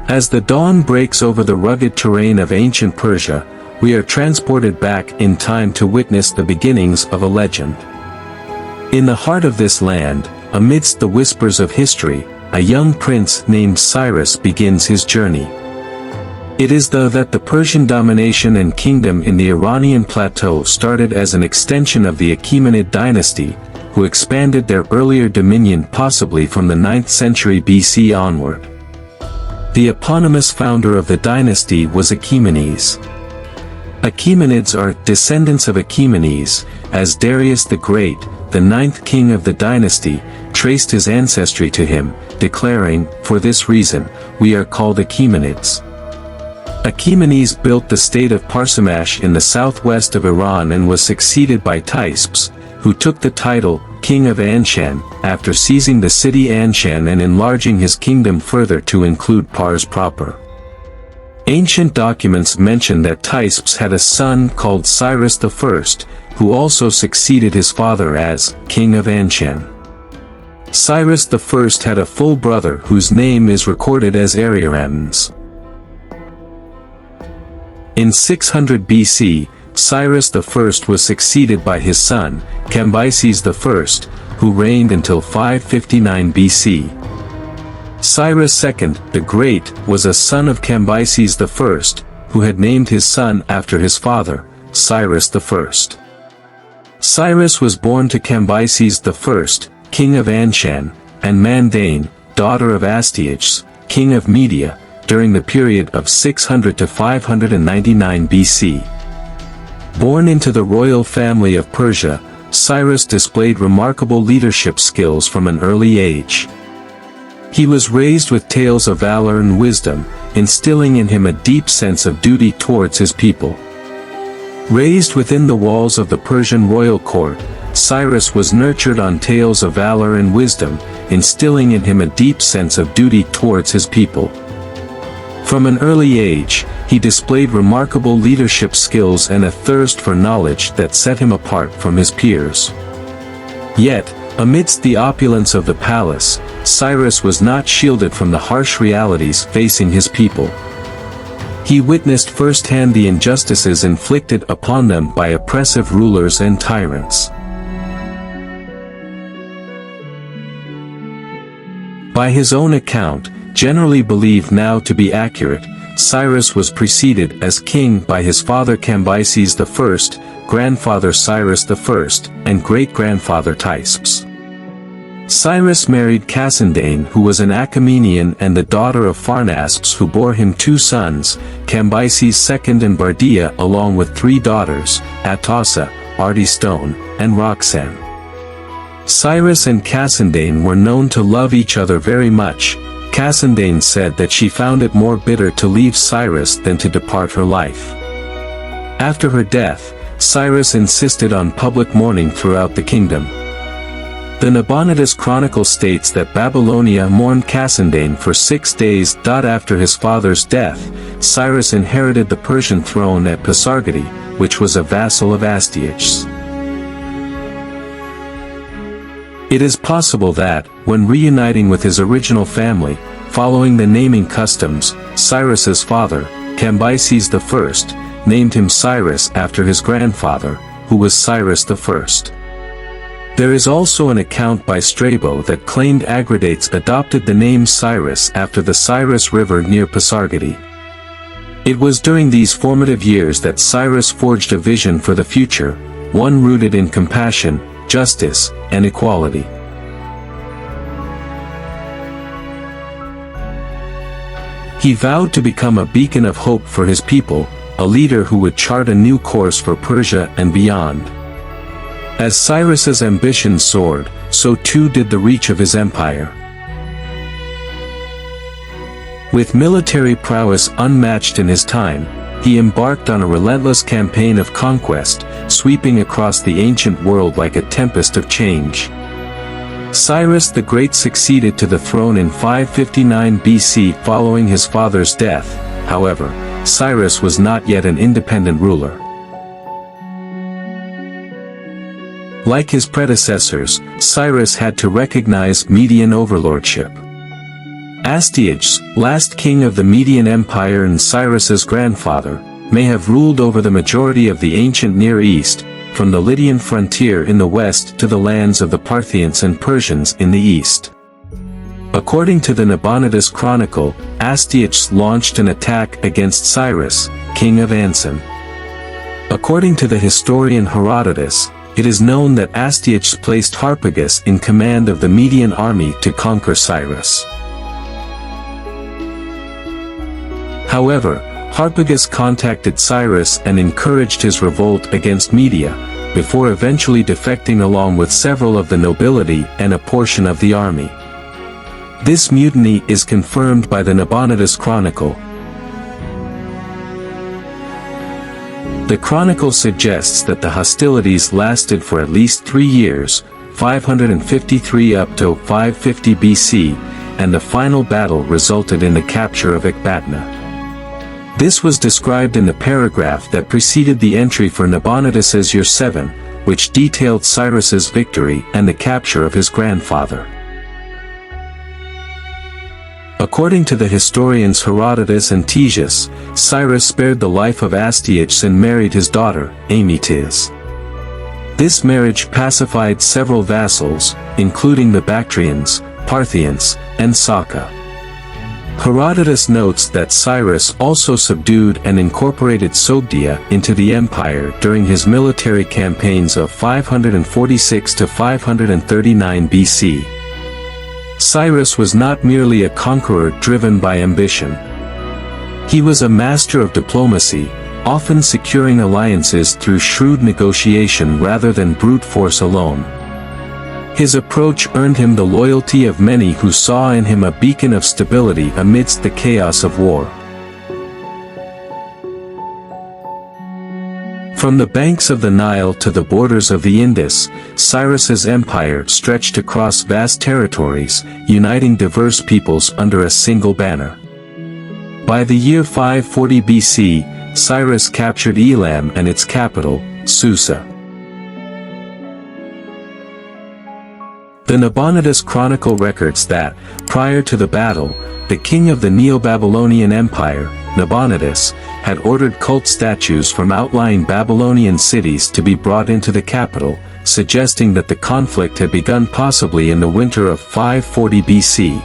As the dawn breaks over the rugged terrain of ancient Persia, we are transported back in time to witness the beginnings of a legend. In the heart of this land, amidst the whispers of history, a young prince named Cyrus begins his journey. It is thought that the Persian domination and kingdom in the Iranian plateau started as an extension of the Achaemenid dynasty, who expanded their earlier dominion possibly from the 9th century BC onward. The eponymous founder of the dynasty was Achaemenes. Achaemenids are descendants of Achaemenes, as Darius the Great, the 9th king of the dynasty, traced his ancestry to him, declaring, "For this reason, we are called Achaemenids." Achaemenes built the state of Parsamash in the southwest of Iran and was succeeded by Cyrus, who took the title, King of Anshan, after seizing the city Anshan and enlarging his kingdom further to include Pars proper. Ancient documents mention that Cyrus had a son called Cyrus I, who also succeeded his father as King of Anshan. Cyrus I had a full brother whose name is recorded as Ariarathes. In 600 BC, Cyrus I was succeeded by his son, Cambyses I, who reigned until 559 BC. Cyrus II, the Great, was a son of Cambyses I, who had named his son after his father, Cyrus I. Cyrus was born to Cambyses I, king of Anshan, and Mandane, daughter of Astyages, king of Media, during the period of 600 to 599 BC. Born into the royal family of Persia, Cyrus displayed remarkable leadership skills from an early age. He was raised with tales of valor and wisdom, instilling in him a deep sense of duty towards his people. Raised within the walls of the Persian royal court, Cyrus was nurtured on tales of valor and wisdom, instilling in him a deep sense of duty towards his people. From an early age, he displayed remarkable leadership skills and a thirst for knowledge that set him apart from his peers. Yet, amidst the opulence of the palace, Cyrus was not shielded from the harsh realities facing his people. He witnessed firsthand the injustices inflicted upon them by oppressive rulers and tyrants. By his own account, generally believed now to be accurate, Cyrus was preceded as king by his father Cambyses I, grandfather Cyrus I, and great-grandfather Cyrus. Cyrus married Cassandane, who was an Achaemenian and the daughter of Pharnaspes, who bore him two sons, Cambyses II and Bardia, along with three daughters, Atossa, Artistone, and Roxanne. Cyrus and Cassandane were known to love each other very much. Cassandane said that she found it more bitter to leave Cyrus than to depart her life. After her death, Cyrus insisted on public mourning throughout the kingdom. The Nabonidus Chronicle states that Babylonia mourned Cassandane for 6 days. After his father's death, Cyrus inherited the Persian throne at Pasargadae, which was a vassal of Astyages. It is possible that, when reuniting with his original family, following the naming customs, Cyrus's father, Cambyses I, named him Cyrus after his grandfather, who was Cyrus I. There is also an account by Strabo that claimed Agridates adopted the name Cyrus after the Cyrus River near Pasargadae. It was during these formative years that Cyrus forged a vision for the future, one rooted in compassion, justice, and equality. He vowed to become a beacon of hope for his people, a leader who would chart a new course for Persia and beyond. As Cyrus's ambition soared, so too did the reach of his empire. With military prowess unmatched in his time, he embarked on a relentless campaign of conquest, sweeping across the ancient world like a tempest of change. Cyrus the Great succeeded to the throne in 559 BC following his father's death. However, Cyrus was not yet an independent ruler. Like his predecessors, Cyrus had to recognize Median overlordship. Astyages, last king of the Median Empire and Cyrus's grandfather, may have ruled over the majority of the ancient Near East, from the Lydian frontier in the west to the lands of the Parthians and Persians in the east. According to the Nabonidus Chronicle, Astyages launched an attack against Cyrus, king of Ansan. According to the historian Herodotus, it is known that Astyages placed Harpagus in command of the Median army to conquer Cyrus. However, Harpagus contacted Cyrus and encouraged his revolt against Media, before eventually defecting along with several of the nobility and a portion of the army. This mutiny is confirmed by the Nabonidus Chronicle. The chronicle suggests that the hostilities lasted for at least 3 years, 553 up to 550 BC, and the final battle resulted in the capture of Ecbatana. This was described in the paragraph that preceded the entry for Nabonidus's Year 7, which detailed Cyrus's victory and the capture of his grandfather. According to the historians Herodotus and Ctesias, Cyrus spared the life of Astyages and married his daughter, Amytis. This marriage pacified several vassals, including the Bactrians, Parthians, and Saka. Herodotus notes that Cyrus also subdued and incorporated Sogdia into the empire during his military campaigns of 546 to 539 BC. Cyrus was not merely a conqueror driven by ambition. He was a master of diplomacy, often securing alliances through shrewd negotiation rather than brute force alone. His approach earned him the loyalty of many who saw in him a beacon of stability amidst the chaos of war. From the banks of the Nile to the borders of the Indus, Cyrus's empire stretched across vast territories, uniting diverse peoples under a single banner. By the year 540 BC, Cyrus captured Elam and its capital, Susa. The Nabonidus Chronicle records that, prior to the battle, the king of the Neo-Babylonian Empire, Nabonidus, had ordered cult statues from outlying Babylonian cities to be brought into the capital, suggesting that the conflict had begun possibly in the winter of 540 BC.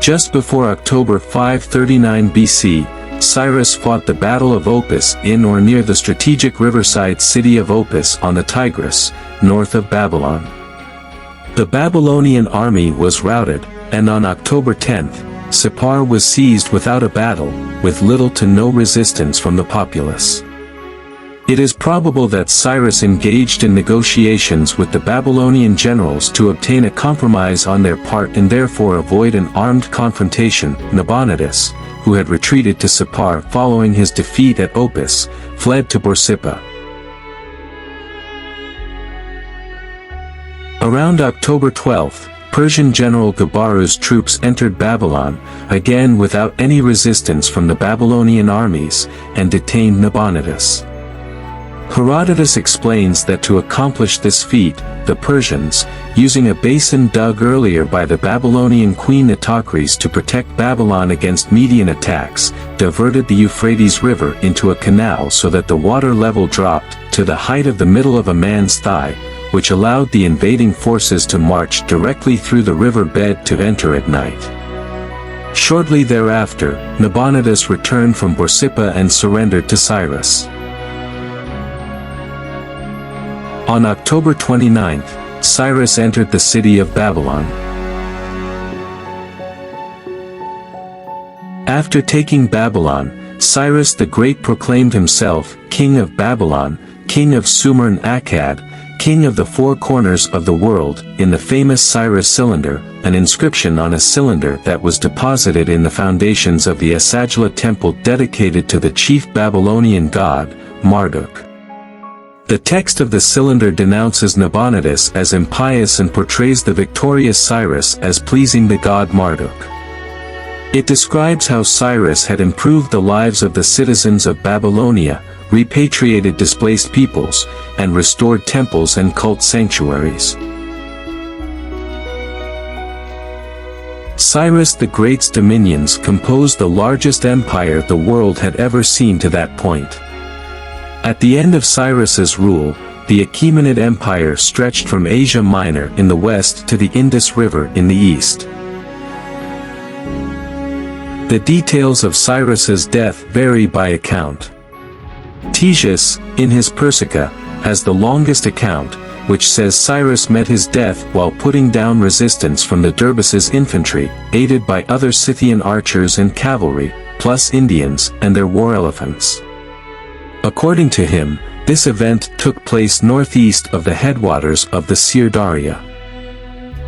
Just before October 539 BC, Cyrus fought the Battle of Opis in or near the strategic riverside city of Opis on the Tigris, north of Babylon. The Babylonian army was routed, and on October 10, Sippar was seized without a battle, with little to no resistance from the populace. It is probable that Cyrus engaged in negotiations with the Babylonian generals to obtain a compromise on their part and therefore avoid an armed confrontation. Nabonidus, who had retreated to Sippar following his defeat at Opis, fled to Borsippa. Around October 12, Persian general Gabaru's troops entered Babylon, again without any resistance from the Babylonian armies, and detained Nabonidus. Herodotus explains that to accomplish this feat, the Persians, using a basin dug earlier by the Babylonian queen Nitocris to protect Babylon against Median attacks, diverted the Euphrates River into a canal so that the water level dropped to the height of the middle of a man's thigh, which allowed the invading forces to march directly through the river bed to enter at night. Shortly thereafter, Nabonidus returned from Borsippa and surrendered to Cyrus. On October 29, Cyrus entered the city of Babylon. After taking Babylon, Cyrus the Great proclaimed himself King of Babylon, King of Sumer and Akkad, King of the Four Corners of the World, in the famous Cyrus cylinder, an inscription on a cylinder that was deposited in the foundations of the Asagila temple dedicated to the chief Babylonian god, Marduk. The text of the cylinder denounces Nabonidus as impious and portrays the victorious Cyrus as pleasing the god Marduk. It describes how Cyrus had improved the lives of the citizens of Babylonia, repatriated displaced peoples, and restored temples and cult sanctuaries. Cyrus the Great's dominions composed the largest empire the world had ever seen to that point. At the end of Cyrus's rule, the Achaemenid Empire stretched from Asia Minor in the west to the Indus River in the east. The details of Cyrus's death vary by account. Ctesias, in his Persica, has the longest account, which says Cyrus met his death while putting down resistance from the Derbaces' infantry, aided by other Scythian archers and cavalry, plus Indians and their war elephants. According to him, this event took place northeast of the headwaters of the Sir Daria.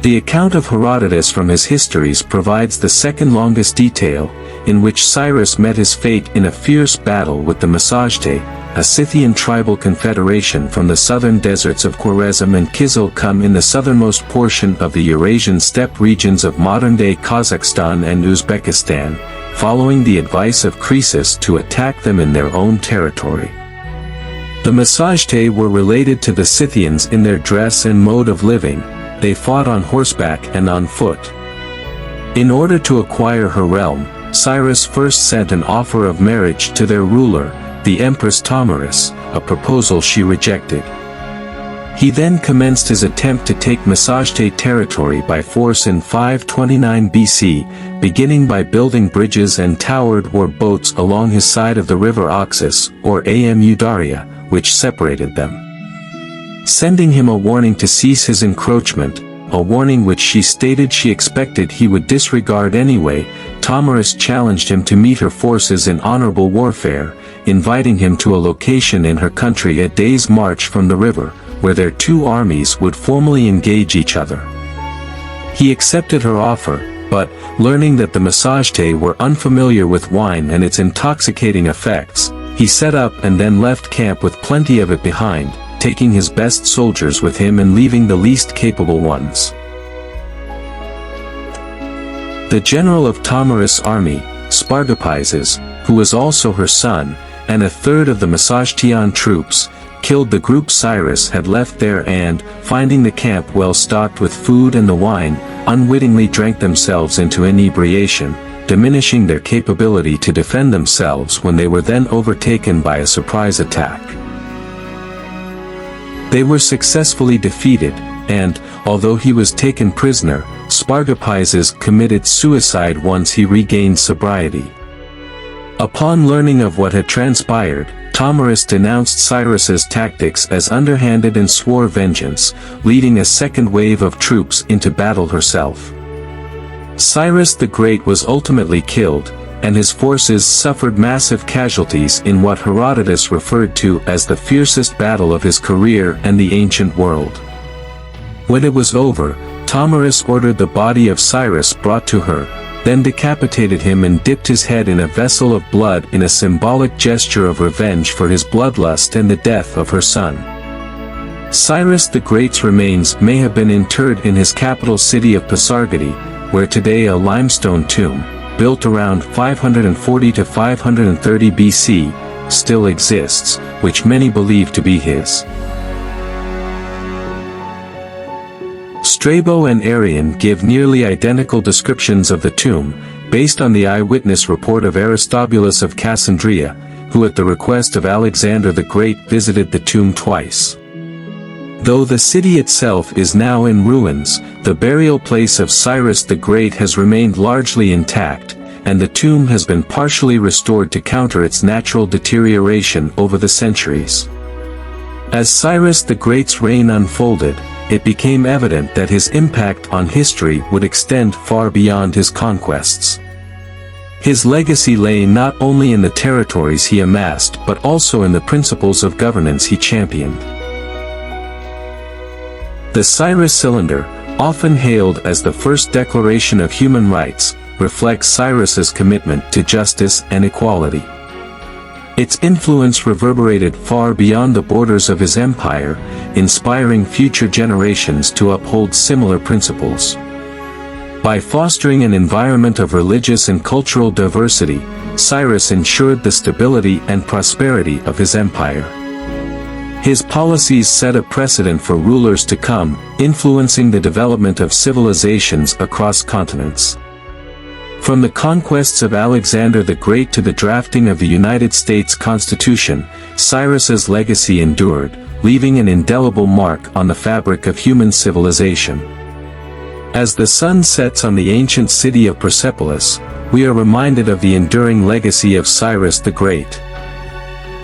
The account of Herodotus from his histories provides the second longest detail, in which Cyrus met his fate in a fierce battle with the Massagetæ, a Scythian tribal confederation from the southern deserts of Khwarezm and Kizilkum in the southernmost portion of the Eurasian steppe regions of modern-day Kazakhstan and Uzbekistan, following the advice of Croesus to attack them in their own territory. The Massagetæ were related to the Scythians in their dress and mode of living. They fought on horseback and on foot. In order to acquire her realm, Cyrus first sent an offer of marriage to their ruler, the Empress Thamyris, a proposal she rejected. He then commenced his attempt to take Massagetæ territory by force in 529 BC, beginning by building bridges and towered war boats along his side of the river Oxus, or Amu Daria, which separated them. Sending him a warning to cease his encroachment, a warning which she stated she expected he would disregard anyway, Thamyris challenged him to meet her forces in honorable warfare, inviting him to a location in her country a day's march from the river, where their two armies would formally engage each other. He accepted her offer, but, learning that the Massagetæ were unfamiliar with wine and its intoxicating effects, he set up and then left camp with plenty of it behind, taking his best soldiers with him and leaving the least capable ones. The general of Thamyris' army, Spargopizes, who was also her son, and a third of the Massagetæan troops, killed the group Cyrus had left there and, finding the camp well stocked with food and the wine, unwittingly drank themselves into inebriation, diminishing their capability to defend themselves when they were then overtaken by a surprise attack. They were successfully defeated, and, although he was taken prisoner, Spargopizes committed suicide once he regained sobriety. Upon learning of what had transpired, Thamyris denounced Cyrus's tactics as underhanded and swore vengeance, leading a second wave of troops into battle herself. Cyrus the Great was ultimately killed, and his forces suffered massive casualties in what Herodotus referred to as the fiercest battle of his career and the ancient world. When it was over, Thamyris ordered the body of Cyrus brought to her, then decapitated him and dipped his head in a vessel of blood in a symbolic gesture of revenge for his bloodlust and the death of her son. Cyrus the Great's remains may have been interred in his capital city of Pasargadae, where today a limestone tomb, built around 540 to 530 BC, still exists, which many believe to be his. Strabo and Arrian give nearly identical descriptions of the tomb, based on the eyewitness report of Aristobulus of Cassandria, who at the request of Alexander the Great visited the tomb twice. Though the city itself is now in ruins, the burial place of Cyrus the Great has remained largely intact, and the tomb has been partially restored to counter its natural deterioration over the centuries. As Cyrus the Great's reign unfolded, it became evident that his impact on history would extend far beyond his conquests. His legacy lay not only in the territories he amassed but also in the principles of governance he championed. The Cyrus Cylinder, often hailed as the first declaration of human rights, reflects Cyrus's commitment to justice and equality. Its influence reverberated far beyond the borders of his empire, inspiring future generations to uphold similar principles. By fostering an environment of religious and cultural diversity, Cyrus ensured the stability and prosperity of his empire. His policies set a precedent for rulers to come, influencing the development of civilizations across continents. From the conquests of Alexander the Great to the drafting of the United States Constitution, Cyrus's legacy endured, leaving an indelible mark on the fabric of human civilization. As the sun sets on the ancient city of Persepolis, we are reminded of the enduring legacy of Cyrus the Great.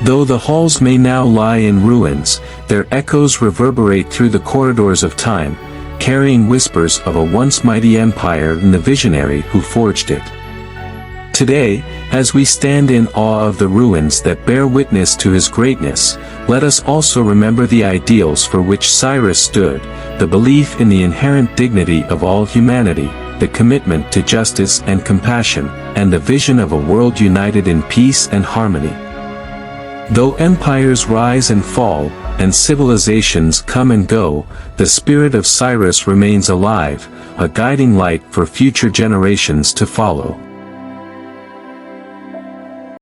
Though the halls may now lie in ruins, their echoes reverberate through the corridors of time, carrying whispers of a once mighty empire and the visionary who forged it. Today, as we stand in awe of the ruins that bear witness to his greatness, let us also remember the ideals for which Cyrus stood, the belief in the inherent dignity of all humanity, the commitment to justice and compassion, and the vision of a world united in peace and harmony. Though empires rise and fall, and civilizations come and go, the spirit of Cyrus remains alive, a guiding light for future generations to follow.